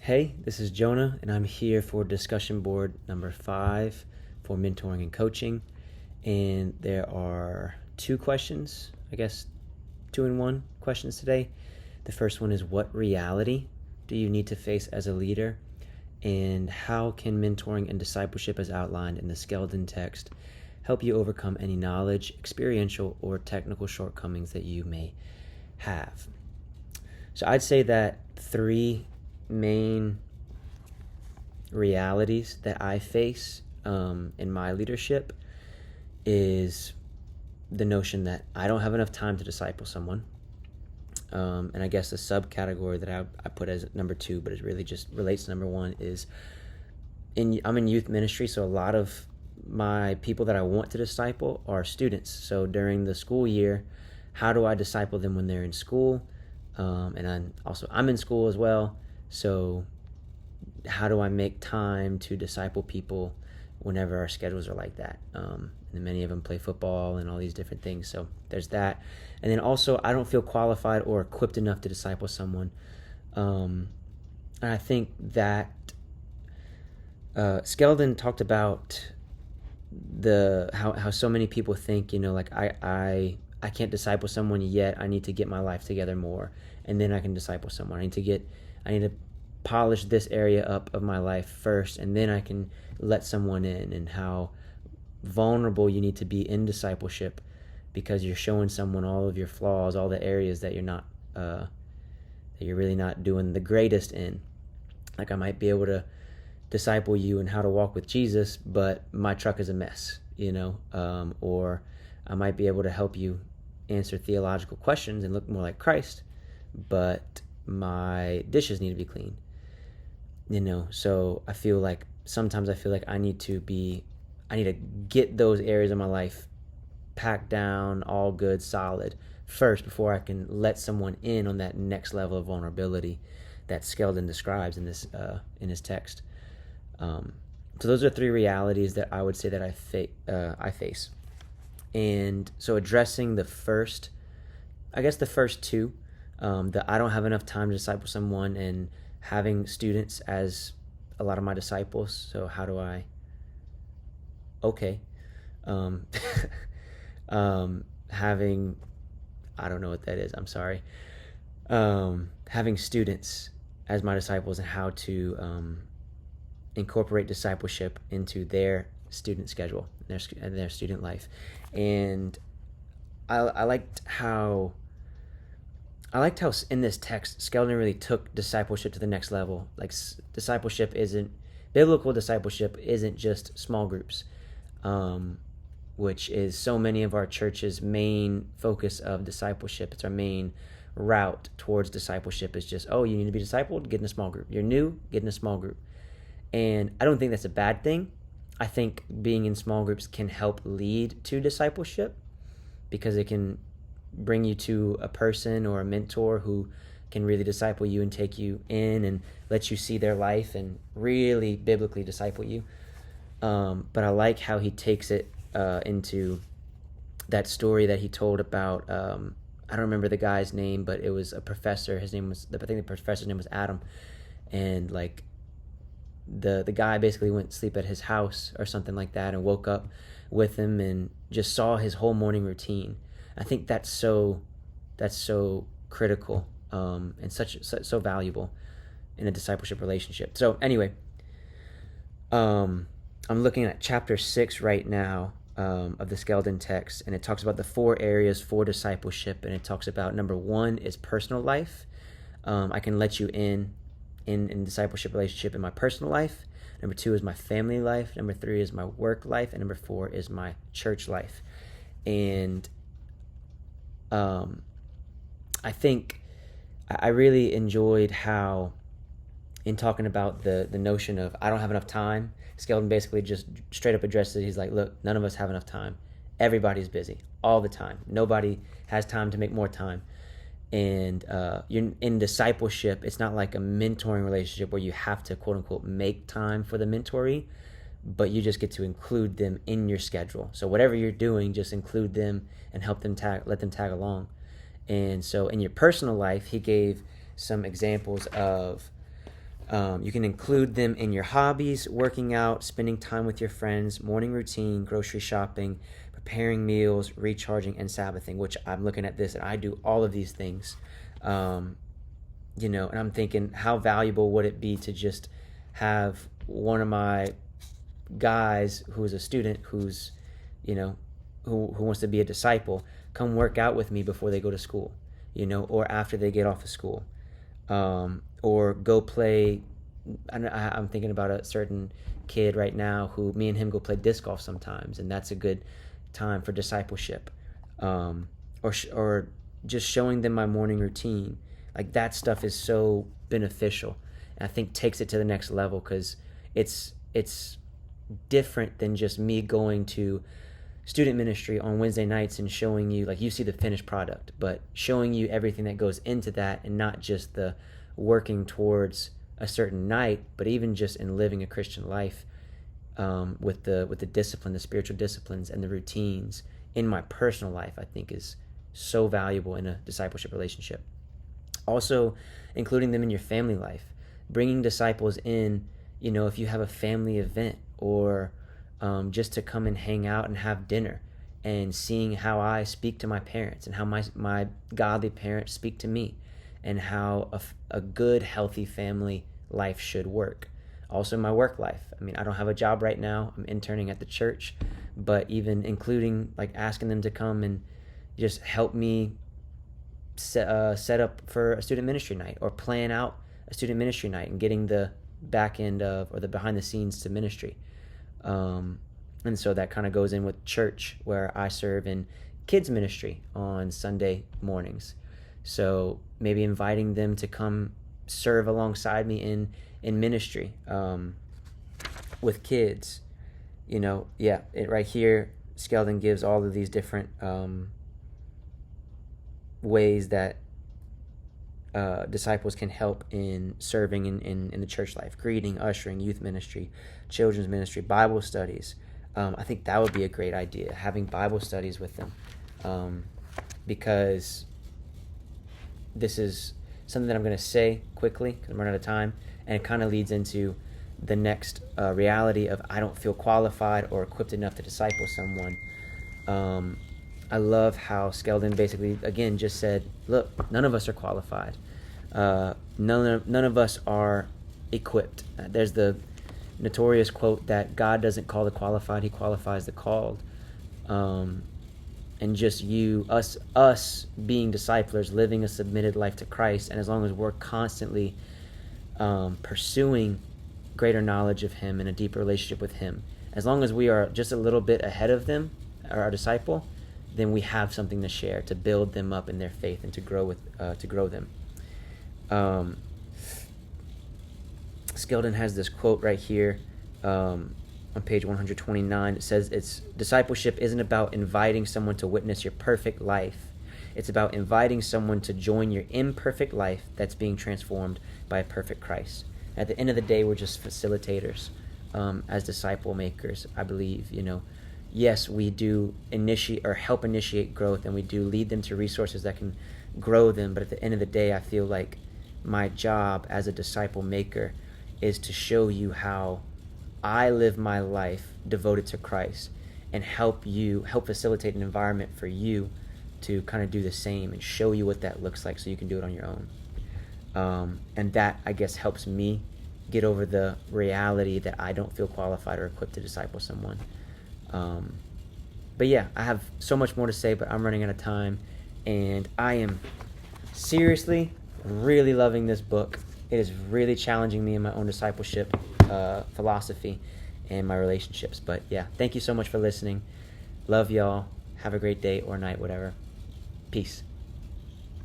Hey, this is Jonah, and I'm here for discussion board number 5 for mentoring and coaching. And there are 2 questions, 2-in-1 questions today. The first one is, what reality do you need to face as a leader? And how can mentoring and discipleship as outlined in the skeleton text help you overcome any knowledge, experiential, or technical shortcomings that you may have? So I'd say that 3 main realities that I face in my leadership is the notion that I don't have enough time to disciple someone. And I guess the subcategory that I put as number 2, but it really just relates to number 1, is I'm in youth ministry, so a lot of my people that I want to disciple are students. So during the school year, how do I disciple them when they're in school? And I'm in school as well. So how do I make time to disciple people whenever our schedules are like that? And many of them play football and all these different things. So there's that. And then also, I don't feel qualified or equipped enough to disciple someone. And I think that Skeldon talked about how so many people think, I can't disciple someone yet. I need to get my life together more, and then I can disciple someone. I need to polish this area up of my life first, and then I can let someone in, and how vulnerable you need to be in discipleship, because you're showing someone all of your flaws, all the areas that you're really not doing the greatest in. Like, I might be able to disciple you in how to walk with Jesus, but my truck is a mess, or I might be able to help you answer theological questions and look more like Christ, but my dishes need to be clean. So sometimes I feel like I need to get those areas of my life packed down, all good, solid, first, before I can let someone in on that next level of vulnerability that Skeldon describes in his text. So those are 3 realities that I would say that I face. And so addressing the first 2, that I don't have enough time to disciple someone, and having students as a lot of my disciples. So how do I? Having, I don't know what that is. I'm sorry. Having students as my disciples, and how to incorporate discipleship into their student schedule, their student life. And I liked how in this text, Skeldon really took discipleship to the next level. Like, biblical discipleship isn't just small groups, which is so many of our church's main focus of discipleship. It's our main route towards discipleship, is just, you need to be discipled, get in a small group. You're new, get in a small group. And I don't think that's a bad thing. I think being in small groups can help lead to discipleship, because it can bring you to a person or a mentor who can really disciple you and take you in and let you see their life and really biblically disciple you. But I like how he takes it into that story that he told about, I don't remember the guy's name, but it was a professor. I think the professor's name was Adam. And like, the guy basically went to sleep at his house or something like that, and woke up with him and just saw his whole morning routine. I think that's so critical, and so valuable in a discipleship relationship. So anyway, I'm looking at chapter 6 right now of the Skeldon text, and it talks about the 4 areas for discipleship, and it talks about, number 1 is personal life. I can let you in discipleship relationship in my personal life. Number 2 is my family life. Number 3 is my work life, and number 4 is my church life. And I think I really enjoyed how, in talking about the notion of I don't have enough time, Skeldon basically just straight up addresses it. He's like, look, none of us have enough time. Everybody's busy all the time. Nobody has time to make more time. And you're in discipleship, it's not like a mentoring relationship where you have to, quote unquote, make time for the mentoree, but you just get to include them in your schedule. So whatever you're doing, just include them and help them let them tag along. And so in your personal life, he gave some examples of You can include them in your hobbies, working out, spending time with your friends, morning routine, grocery shopping, preparing meals, recharging, and Sabbathing, which I'm looking at this and I do all of these things. And I'm thinking, how valuable would it be to just have one of my guys who is a student who's, who wants to be a disciple, come work out with me before they go to school, or after they get off of school, or go play. I'm thinking about a certain kid right now who me and him go play disc golf sometimes, and that's a good time for discipleship, or just showing them my morning routine. Like, that stuff is so beneficial, and I think takes it to the next level, because it's different than just me going to student ministry on Wednesday nights and showing you, like, you see the finished product, but showing you everything that goes into that, and not just the working towards a certain night, but even just in living a Christian life, with the discipline, the spiritual disciplines, and the routines in my personal life, I think is so valuable in a discipleship relationship. Also, including them in your family life, bringing disciples in, if you have a family event, or just to come and hang out and have dinner, and seeing how I speak to my parents, and how my godly parents speak to me, and how a good, healthy family life should work. Also, my work life. I mean, I don't have a job right now. I'm interning at the church, but even including, like, asking them to come and just help me set up for a student ministry night, or plan out a student ministry night, and getting the back end of, or the behind the scenes to ministry. And so that kind of goes in with church, where I serve in kids ministry on Sunday mornings. So maybe inviting them to come serve alongside me in ministry, with kids. It right here, Skeldon gives all of these different ways that disciples can help in serving in the church life: greeting, ushering, youth ministry, children's ministry, Bible studies. I think that would be a great idea, having Bible studies with them, because this is something that I'm going to say quickly because I'm running out of time, and it kind of leads into the next reality of I don't feel qualified or equipped enough to disciple someone. I love how Skeldon basically, again, just said, look, none of us are qualified. None of us are equipped. There's the notorious quote that God doesn't call the qualified, he qualifies the called. And just us being disciplers, living a submitted life to Christ, and as long as we're constantly pursuing greater knowledge of him and a deeper relationship with him, as long as we are just a little bit ahead of them, or our disciple, then we have something to share, to build them up in their faith, and to grow them. Skeldon has this quote right here, on page 129. It says, discipleship isn't about inviting someone to witness your perfect life. It's about inviting someone to join your imperfect life that's being transformed by a perfect Christ. At the end of the day, we're just facilitators, as disciple makers, I believe. Yes, we do help initiate growth, and we do lead them to resources that can grow them. But at the end of the day, I feel like my job as a disciple maker is to show you how I live my life devoted to Christ, and help facilitate an environment for you to kind of do the same, and show you what that looks like so you can do it on your own. And that, I guess, helps me get over the reality that I don't feel qualified or equipped to disciple someone. But yeah, I have so much more to say, but I'm running out of time, and I am seriously really loving this book. It is really challenging me in my own discipleship philosophy and my relationships. But yeah, thank you so much for listening. Love y'all. Have a great day or night, whatever. Peace.